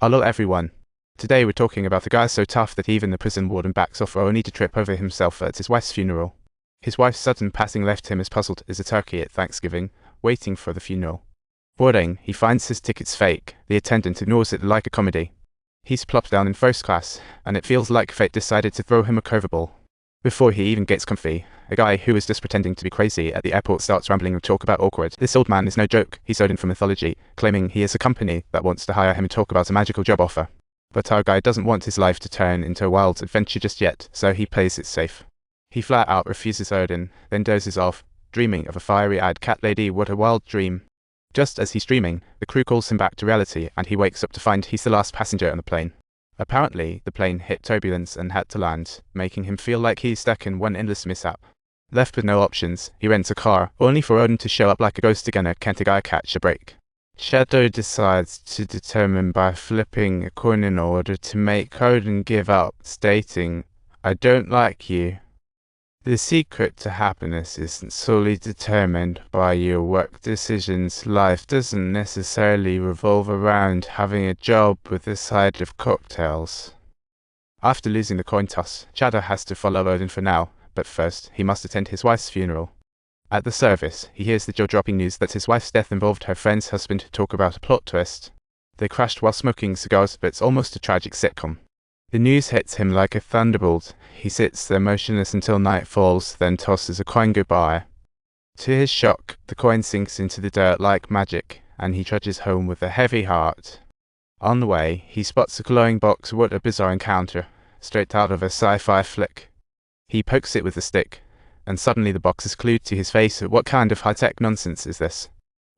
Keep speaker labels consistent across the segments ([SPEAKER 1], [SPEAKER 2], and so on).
[SPEAKER 1] Hello everyone. Today we're talking about a guy so tough that even the prison warden backs off only to trip over himself at his wife's funeral. His wife's sudden passing left him as puzzled as a turkey at Thanksgiving, waiting for the funeral. Boarding, he finds his ticket's fake. The attendant ignores it like a comedy. He's plopped down in first class, and it feels like fate decided to throw him a curveball. Before he even gets comfy, a guy who is just pretending to be crazy at the airport starts rambling and talk about awkward. This old man is no joke. He's Odin from mythology, claiming he is a company that wants to hire him and talk about a magical job offer. But our guy doesn't want his life to turn into a wild adventure just yet, so he plays it safe. He flat out refuses Odin, then dozes off, dreaming of a fiery-eyed cat lady. What a wild dream. Just as he's dreaming, the crew calls him back to reality and he wakes up to find he's the last passenger on the plane. Apparently, the plane hit turbulence and had to land, making him feel like he's stuck in one endless mishap. Left with no options, he rents a car, only for Odin to show up like a ghost again. Can't a guy catch a break? Shadow decides to determine by flipping a coin in order to make Odin give up, stating, "I don't like you." The secret to happiness isn't solely determined by your work decisions. Life doesn't necessarily revolve around having a job with a side of cocktails. After losing the coin toss, Shadow has to follow Odin for now, but first, he must attend his wife's funeral. At the service, he hears the jaw-dropping news that his wife's death involved her friend's husband. Talk about a plot twist. They crashed while smoking cigars, but it's almost a tragic sitcom. The news hits him like a thunderbolt. He sits there motionless until night falls, then tosses a coin goodbye. To his shock, the coin sinks into the dirt like magic, and he trudges home with a heavy heart. On the way, he spots a glowing box. What a bizarre encounter, straight out of a sci-fi flick. He pokes it with a stick, and suddenly the box is glued to his face. What kind of high-tech nonsense is this?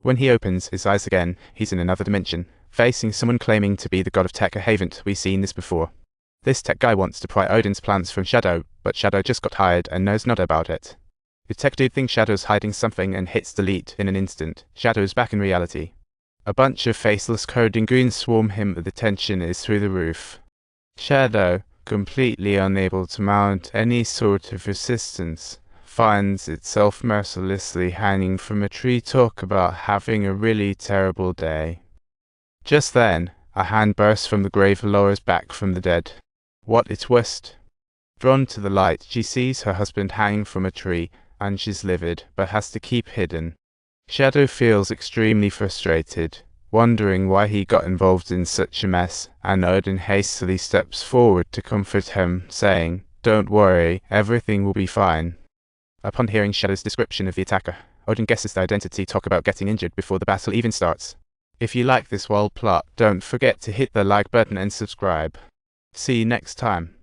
[SPEAKER 1] When he opens his eyes again, he's in another dimension, facing someone claiming to be the god of tech. Haven't we seen this before? This tech guy wants to pry Odin's plans from Shadow, but Shadow just got hired and knows not about it. The tech dude thinks Shadow's hiding something and hits delete in an instant. Shadow's back in reality. A bunch of faceless coding goons swarm him. The tension is through the roof. Shadow, completely unable to mount any sort of resistance, finds itself mercilessly hanging from a tree. Talk about having a really terrible day. Just then, a hand bursts from the grave. Laura's back from the dead. What a twist. Drawn to the light, she sees her husband hanging from a tree, and she's livid, but has to keep hidden. Shadow feels extremely frustrated, wondering why he got involved in such a mess, and Odin hastily steps forward to comfort him, saying, "Don't worry, everything will be fine." Upon hearing Shadow's description of the attacker, Odin guesses the identity. Talk about getting injured before the battle even starts. If you like this wild plot, don't forget to hit the like button and subscribe. See you next time.